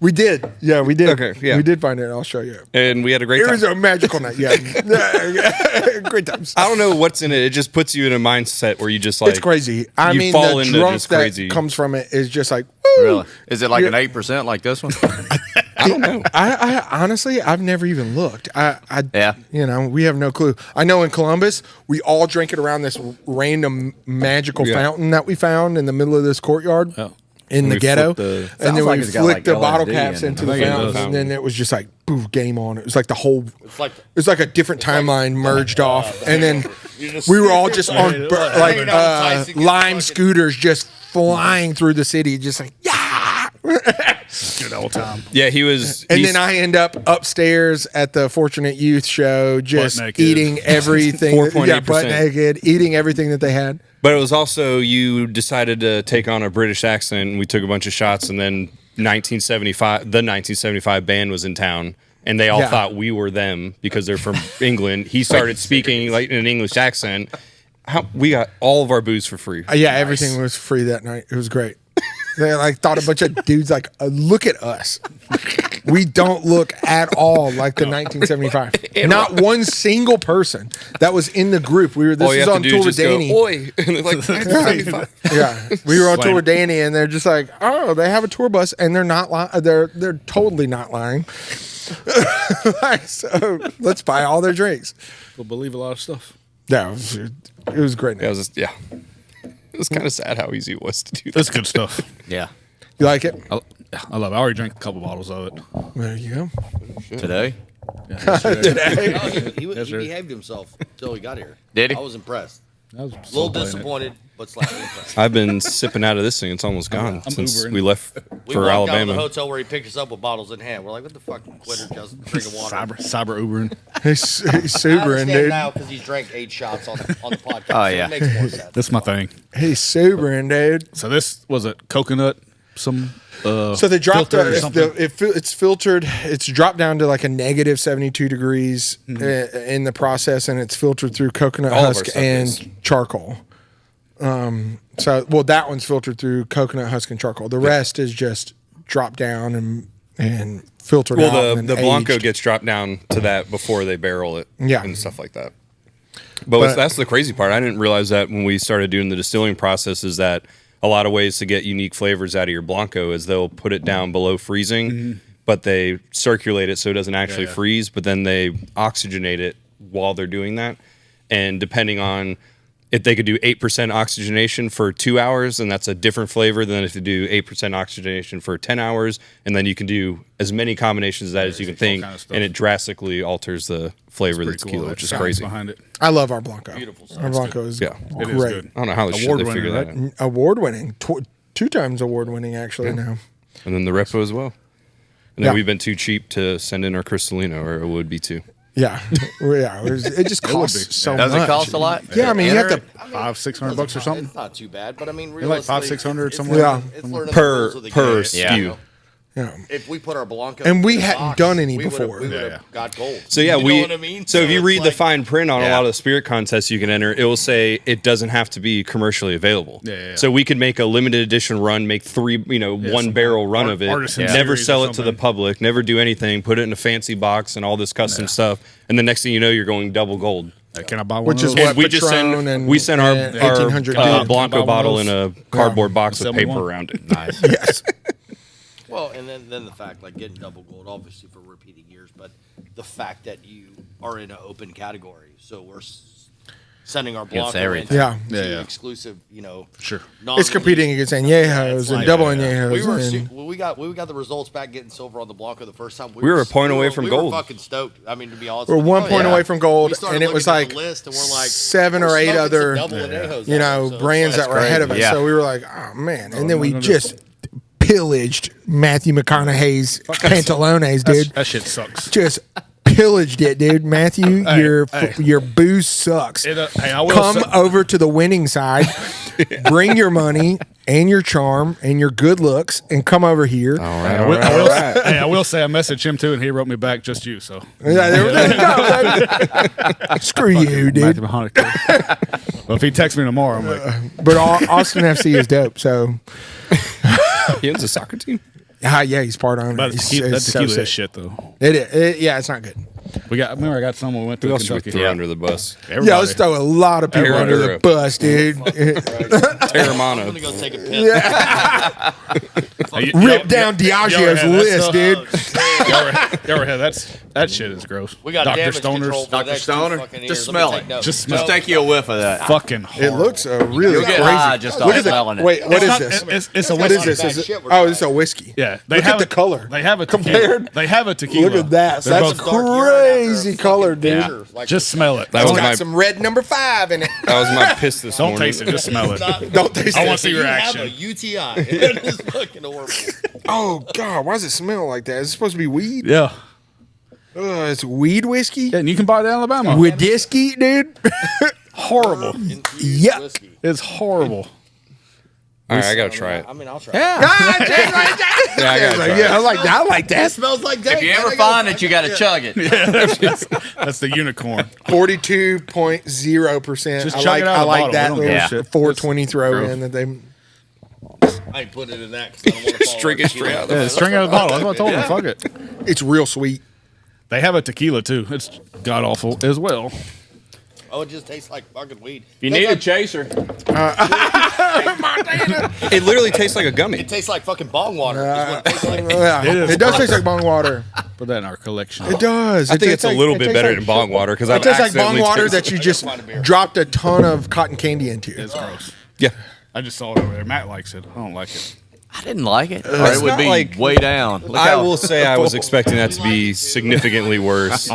We did. Yeah, we did. Okay, yeah. We did find it in Australia. And we had a great It time. was a magical night. Yeah. Great times. I don't know what's in it. It just puts you in a mindset where you just like It's crazy. I you mean, fall the into drunk just crazy. that comes from it is just like, woo. Really? Is it like an 8% like this one? I don't know. I honestly, I've never even looked. Yeah. You know, we have no clue. I know in Columbus, we all drank it around this random magical fountain that we found in the middle of this courtyard. In the we ghetto, flipped and then Sounds like we it's got, flicked like, the bottle LSD caps in it. into the I think it fountain, does. and then it was just like, boof, game on. It was like the whole, like- it's like a different timeline merged off, and then You just- we were all just on Hanging like out with Tyson, lime fucking- scooters, just flying through the city, just like yeah. Good old time. Yeah, he was. And he's- then I end up upstairs at the Fortunate Youth show, just naked. eating everything. 4.8%. Butt naked, eating everything that they had. But it was also you decided to take on a British accent, and we took a bunch of shots, and then 1975 band was in town, and they all Yeah. thought we were them because they're from England. He started speaking like in an English accent. We got all of our booze for free. Yeah, everything was free that night. It was great. They like thought a bunch of dudes like, look at us. We don't look at all like the 1975. Not one single person that was in the group. This All you was have on to do tour is with just go, Danny. oi, and they're like 1975. Yeah, we were on tour Like- with Danny, and they're just like, oh, they have a tour bus, and they're not lying. They're totally not lying. Like, so let's buy all their drinks. We'll believe a lot of stuff. Yeah, it was great. Yeah, it was kind of sad how easy it was to do that. That's good stuff. Yeah. You like it? I love it. I already drank a couple bottles of it. There you go. Today? Today. He behaved himself until he got here. Did he? I was impressed. I was A little still playing it. disappointed, but slightly impressed. I've been sipping out of this thing. It's almost gone I'm since Ubering. we left We for walked out of the Alabama. hotel where he picked us up with bottles in hand. We're like, what the fuck, quitter, just drinking water. Cyber Ubering. He's I Subering, understand dude. now because he's drank 8 shots on the podcast. Oh, so yeah. it makes more sense. That's my thing. He's Subering, dude. So this was it. Coconut. Some. So they dropped filter or something. it's filtered. It's dropped down to like a negative 72 degrees in the process, and it's filtered through coconut All of our husk stuff and is. charcoal. That one's filtered through coconut husk and charcoal. The rest is just dropped down and filtered out. Well, and the Blanco aged. gets dropped down to that before they barrel it, Yeah. and stuff like that. But that's the crazy part. I didn't realize that when we started doing the distilling process is that a lot of ways to get unique flavors out of your Blanco is they'll put it down below freezing, but they circulate it so it doesn't actually freeze, but then they oxygenate it while they're doing that. And depending on if they could do 8% oxygenation for 2 hours, and that's a different flavor than if you do 8% oxygenation for 10 hours, and then you can do as many combinations of that as you can think, kind of stuff. and it drastically alters the flavor of the tequila, which is crazy. Behind it. I love our Blanco. Beautiful stuff. Our Blanco is Yeah. It is great. good. I don't know how the shit they Award-winning, figure that right? out. Award winning. 2 times award winning actually now. And then the repo as well. And then Yeah. we've been too cheap to send in our Cristalino, or it would be too. Yeah, it just costs be. so Does much. it cost a lot? Yeah, I mean you have to. $500-600 or something. It's not too bad, but I mean, They're like realistically, 500-600 it's somewhere. Yeah. It's learning the Per rules of the game. Yeah. SKU. Yeah. If we put our Blanco And we in a hadn't box, done any we would've- before. we would have Yeah. got gold. So yeah, you we. know what I mean. So if you it's read the like- fine print on a Yeah. lot of the spirit contests you can enter, it will say it doesn't have to be commercially available. Yeah. So we could make a limited edition run, make 3, one some barrel run of it, artisan never series sell or it to the something. public, never do anything, put it in a fancy box and all this custom stuff, and the next thing you know, you're going double gold. Can I buy one? Which of is those? what And we just Patron send and- we send our, and 1800 our did. Blanco Buy one of bottle in those. a cardboard box with Sell me paper one. around it. Nice. Yes. Well, and then the fact, like getting double gold, obviously for repeating years, but the fact that you are in an open category, so sending our Against Blanco everything. Yeah. to exclusive, Sure. It's competing against añejos and double añejos. We were and- when we got the results back, getting silver on the Blanco the first time. We were a point away from gold. We were fucking stoked. I mean, to be honest, we're with you. 1 point away from gold, We started and it was looking at like the list, and we're like 7 or we're 8 smoking other, some double añejos you out know, there, so brands that were ahead of us. Yeah. So we were like, oh man! And then we just pillaged Matthew McConaughey's pantalones, dude. That shit sucks. Just pillaged it, dude. Matthew, your booze sucks. Hey, I will Come say- over to the winning side. Bring your money and your charm and your good looks, and come over here. I will say I messaged him too, and he wrote me back, just you. So Yeah, there you go. Screw you, dude. Matthew Mahoney. Well, if he texts me tomorrow, I'm like, But Austin FC is dope. So, He owns a soccer team. yeah, he's part owner. but He's- that it's so tequila sick. is shit though. It is. Yeah, it's not good. Remember I got some when we went to Who else should we Kentucky. throw under the bus? Everybody. Yeah, let's throw a lot of people You're under under the a- bus, dude. I'm gonna Terramana. go take a piss. Rip down Diageo's list, dude. You ever had that shit is gross. We got Dr. damage Stoner's control for the Dr. next 2 Stoner, fucking just years. smell Let me it. take notes. Just smell Just take you a whiff of that. fucking It horrible. looks really You'll get crazy. high just Look off at that. smelling it. Wait, what It's is not- this? It's a What is whiskey. this? bad Is it? shit we're Oh, trying. it's a whiskey. Yeah, Look at the color. They have a Compared- They have a tequila. Look at that. They're That's both- dark urine crazy after a color, fucking dude. picture. Like, Just smell it. That It's was got my some red number 5 in it. that was my piss this Don't morning. taste it. Just smell it. Don't taste I it. want to see your you reaction. have a UTI. It is fucking horrible. Oh God, why does it smell like that? Is it supposed to be weed? Yeah. It's weed whiskey. Yeah, and you can buy it in Alabama. With whiskey, dude. horrible. Yuck. Whiskey. It's horrible. All right, I gotta try it. I mean, I'll try. Yeah, I gotta try Yeah, it. I like that. I like It that. smells like that. If you ever find it, you got to chug it. That's the unicorn. 42.0%. Just I chug like it out I of the like bottle. that We don't little give a shit. 420 throw gross. in that they. I ain't putting it in that. 'Cause I don't want to Drink it straight out of the Yeah, string out of the bottle. That's what I told him. Fuck it. It's real sweet. They have a tequila too. It's god awful as well. Oh, it just tastes like fucking weed. You Tastes need a like, chaser. It literally tastes like a gummy. It tastes like fucking bong water. is what it tastes like. Yeah, It is it does taste like bong water. Put that in our collection. It does. I think it's a little bit better like, than bong water because It I've tastes like bong accidentally water tasted- that you just Find a beer. dropped a ton of cotton candy into. It's gross. Yeah, I just saw it over there. Matt likes it. I don't like it. I didn't like it. Or It's it would not be like- way down. Look I how- will say I was expecting that to be significantly worse.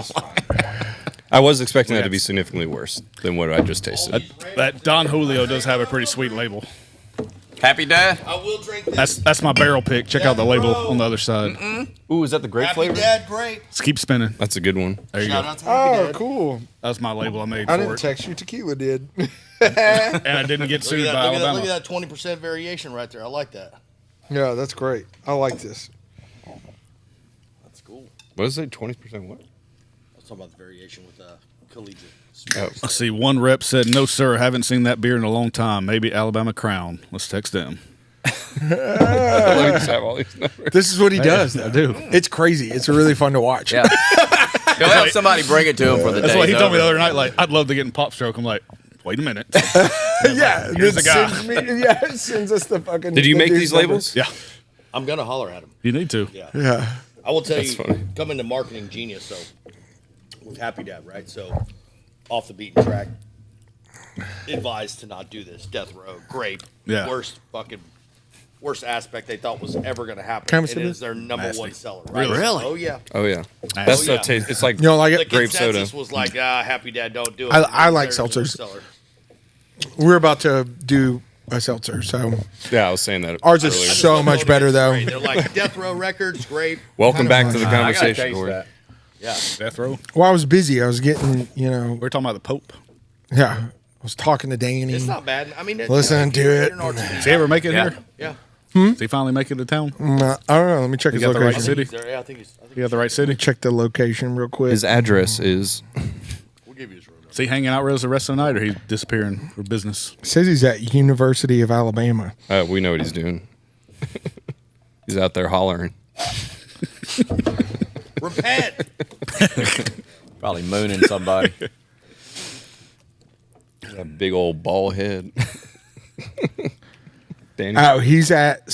I was expecting that to be significantly worse than what I just tasted. That Don Julio does have a pretty sweet label. Happy Dad? I will drink this. That's my barrel pick. Check out the label on the other side. Ooh, is that the grape Happy flavor? Dad, great. Let's keep spinning. That's a good one. There you Shout go. out to Happy Oh, Dad. cool. That's my label I made I for didn't it. text you. Tequila did. And I didn't get Look sued at, by that, look, at that, Alabama. look at that 20% variation right there. I like that. Yeah, that's great. I like this. That's cool. What is it? 20% what? I was talking about the variation with collegiate. Oh. I see one rep said, "No, sir, haven't seen that beer in a long time. Maybe Alabama Crown." Let's text them. Let me just have all these numbers. This is what he does. I do. It's crazy. It's really fun to watch. Yeah. He'll have somebody bring it to him for the day. That's what he told me the other night. Like, I'd love to get in pop stroke. I'm like, wait a minute. Yeah, Here's it the guy. sends me- yeah, it sends us the fucking. Did you the make dude's these number. labels? Yeah, I'm going to holler at him. you need to. Yeah. Yeah. I will tell That's you, funny. coming to marketing genius, so with Happy Dad, right? So off the beaten track, advised to not do this. Death Row, grape, Yeah. worst aspect they thought was ever going to happen. Can I It sip is it? their number Nasty. one seller, right? Really? Oh yeah. Oh yeah, Oh, that's yeah. the taste. It's like You don't like The it? Grape soda. consensus was like, Happy Dad, don't do it. I like They're the worst seltzers. seller. We're about to do a seltzer, so yeah. I was saying that ours is earlier. so much better though. Great. They're like Death Row Records, grape. Welcome back to the I gotta conversation, taste Corey. that. Yeah. Death row. Well, I was busy. I was getting, We're talking about the Pope. yeah. I was talking to Danny. It's not bad. I mean, Listen to it. Does he ever make it Yeah. here? Yeah. Does he finally make it to town? I don't know. Let me check his got the right location. city? Yeah, I think he's. You got the right city? Check the location real quick. His address is. We'll give you his room. Is he hanging out with us the rest of the night, or he disappearing for business? Says he's at University of Alabama. We know what he's doing. He's out there hollering. Repent. Probably mooning somebody. A big old ball head. Danny. Oh, he's at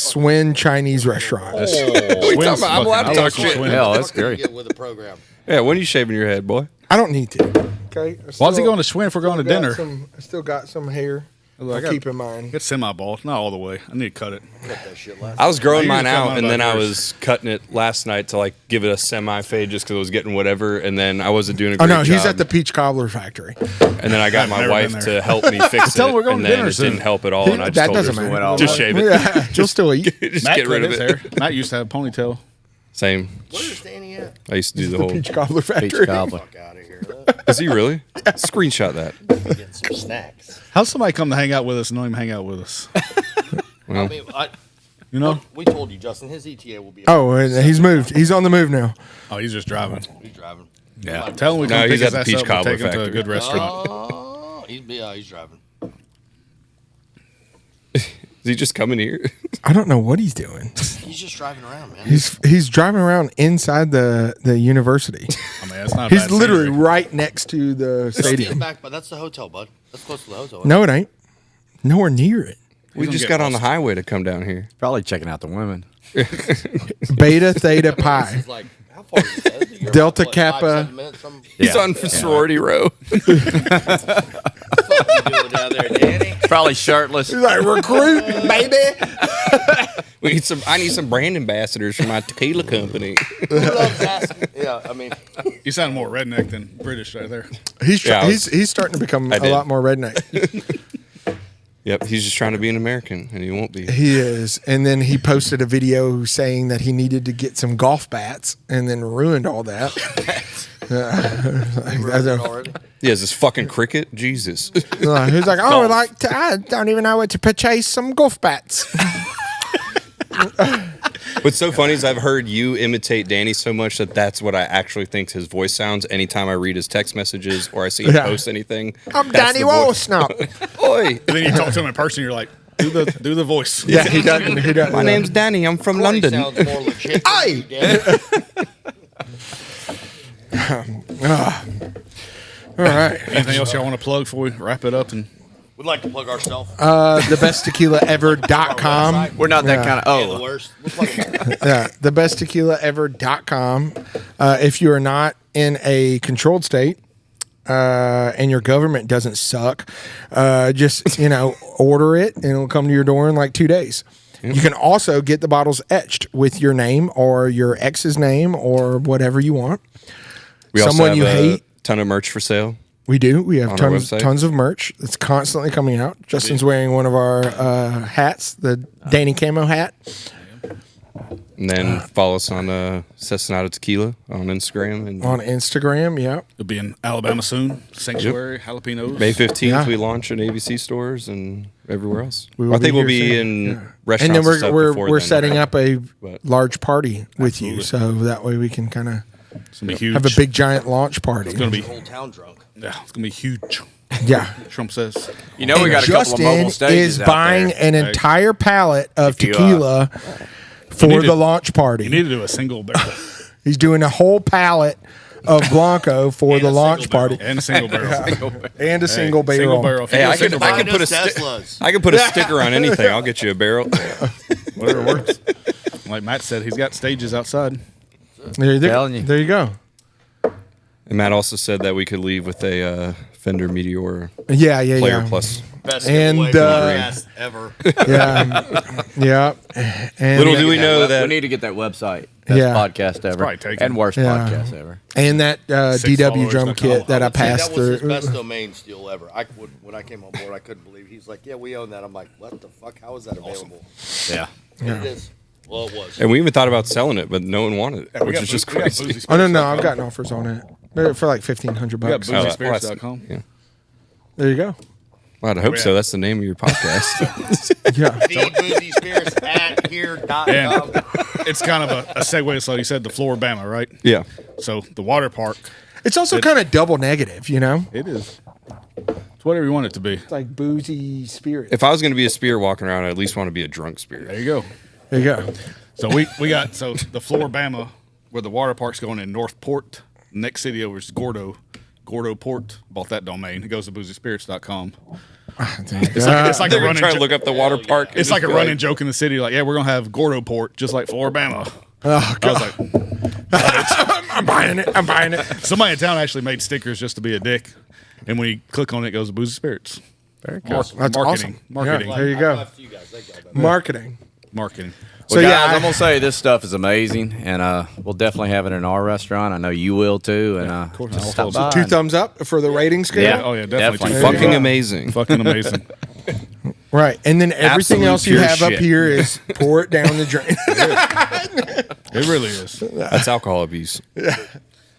Swin Chinese restaurant. What are you talking about? I'm allowed to talk shit. Yeah, that's great. Get with the program. Yeah, when are you shaving your head, boy? I don't need to. Okay. Why's he going to swim if we're going to dinner? I still got some hair. I Keep in mind. It's semi-bald, not all the way. I need to cut it. Cut that shit last I was growing I mine usually cut out, mine and then about I yours. was cutting it last night to like give it a semi fade just because I was getting whatever, and then I wasn't doing a Oh great no, job. he's at the peach cobbler factory. And then I got I've my never wife been to there. help me fix Tell it, him we're going and to then dinner it soon. didn't help at all. And I just That told doesn't her, matter. just shave it. Yeah, she'll still eat. Just Matt get rid of cut it. his hair. Matt used to have a ponytail. Same. Where's Danny at? I used to do the The whole. peach cobbler factory. Peach cobbler. Fuck out of here. Is he really? Screenshot that. Get some snacks. How's somebody come to hang out with us and don't even hang out with us? I mean, You know? we told you, Justin. His ETA will be. Oh, and he's moved. He's on the move now. Oh, he's just driving. He's driving. Yeah. Tell him we No, can he's pick at the his Peach ass up and Cobbler take him to a Factory. good restaurant. Oh, he's driving. Is he just coming here? I don't know what he's doing. He's just driving around, man. He's driving around inside the university. I mean, that's not a He's bad literally scenery. right next to the Get stadium. back, but that's the hotel, bud. That's close to the hotel. No, it ain't. Nowhere near it. We gonna just get got on the lost. highway to come down here. Probably checking out the women. Beta, theta, pi. It's like, how far is that? You're Delta what, Kappa. 5-7 minutes from He's Yeah. on sorority row. what you doing down there, Danny? Probably shirtless. He's like, recruiting, baby. We need some. I need some brand ambassadors for my tequila company. Who loves asking? Yeah, I mean, You sound more redneck than British right there. He's he's starting to become I a did. lot more redneck. Yep, he's just trying to be an American, and he won't be. He is. And then he posted a video saying that he needed to get some golf bats and then ruined all that. ruined it already. He has this fucking cricket. Jesus. He's like, I don't even know where to purchase some golf bats. What's so funny is I've heard you imitate Danny so much that that's what I actually think his voice sounds anytime I read his text messages or I see him Yeah. post anything. I'm That's Danny the voice. Wollsnop. Oi, And then you talk to him in person, you're like, do the voice. Yeah, he doesn't. He doesn't. my name's Danny. I'm from Corey London. sounds more legit. than Aye. you, Danny. All right. Anything else y'all want to plug before we wrap it up? And We'd like to plug ourselves. Thebesttequilaever.com. We're not that kind of. The Oh, worst. We'll plug them all. Yeah, thebesttequilaever.com. If you are not in a controlled state and your government doesn't suck, just order it and it'll come to your door in like 2 days. You can also get the bottles etched with your name or your ex's name or whatever you want. We also Someone have you a hate. ton of merch for sale. We do. We have On our tons website? of merch. It's constantly coming out. Justin's wearing one of our hats, the Danny Camo hat. And then follow us on Asesinato Tequila on Instagram. And On Instagram, yeah. it'll be in Alabama soon. Sanctuary, Jalapenos. May 15th, Yeah. we launch in ABC stores and everywhere else. We will I think be we'll here be soon. in Yeah. restaurants And then stuff we're before we're then. setting up a But- large party with you, so that way we can kind of It's going to be huge. have a big giant launch party. It's going to be, Whole town drunk. yeah, it's going to be huge. Yeah. Trump says. you know, we got a couple of mobile Justin stages is out buying there. an entire pallet of If you, tequila for need the to- launch party. You need to do a single barrel. He's doing a whole pallet of Blanco for And the a launch single party And a single barrel. and a single Hey, barrel. Single barrel. If you Hey, do a I could- single I barrel, could put a Teslas. I can put a sticker on anything. I'll get you a barrel. whatever works. Like Matt said, he's got stages outside. Telling you. There you go. And Matt also said that we could leave with a Fender Meteor Yeah, Player yeah. Plus. Best And, giveaway podcast ever. Yeah. And Little do we know that we need to get that website. Best Yeah. podcast ever. probably taken. And worst Yeah. podcast ever. and that DW drum $6 kit that I See, passed that was his through. best domain steal ever. When I came on board, I couldn't believe it. He's like, "Yeah, we own that." I'm like, "What the fuck? How is that available?" Yeah. And it is. Well, it was. And we even thought about selling it, but no one wanted it, We which got is just we got crazy. boozy Oh no, spirits.com. I've gotten offers on it. They're for like $1,500 We got bucks. Oh, boozyspirits.com. yeah. There you go. Well, I hope so. Yeah. That's the name of your podcast. Yeah. Feedboozyspirits@here.com. And it's kind of a segue. So you said the Floribama, right? Yeah. So the water park. It's also kind of double negative, you know? It is. It's whatever you want it to be. It's like boozy spirit. If I was going to be a spear walking around, I at least want to be a drunk spear. There you go. There you go. So we got the Floribama where the water park's going in Northport. Next city over is Gordo Port. Bought that domain. It goes to boozyspirits.com. It's like a They're running trying to joke. look up the water park. It's like a running joke in the city. Like, yeah, we're gonna have Gordo Port just like Floribama. Oh, I was like, I'm buying it. I'm buying it. Somebody in town actually made stickers just to be a dick, and when you click on it, it goes Boozy Spirits. Very cool. That's marketing. awesome. Marketing. Yeah, there you go. Marketing. Marketing. So Well, yeah, guys, I'm gonna say this stuff is amazing, and we'll definitely have it in our restaurant. I know you will too. And of course. just I'll stop by. 2 thumbs up for the rating scale. Yeah. Oh, yeah, definitely. There you Fucking go. amazing. Fucking amazing. Right, and then everything Absolute else you pure have up shit. here is pour it down the drain. It really is. That's alcohol abuse.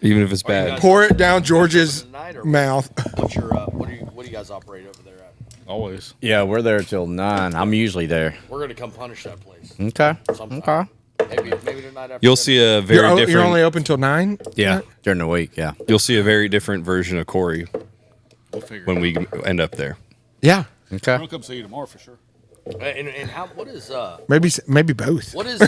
Even if it's bad. Pour it down George's Tonight or mouth. What's your what do you guys operate over there at? Always. Yeah, we're there till 9. I'm usually there. We're gonna come punish that place. Okay. Sometime. Okay. Maybe the night after. You'll that. see a very different. You're only open till 9. Yeah, during the week. Yeah. You'll see a very different version of Corey We'll figure when it out. we end up there. Yeah, Okay. I'll come see you tomorrow for sure. And how what is maybe both. what is the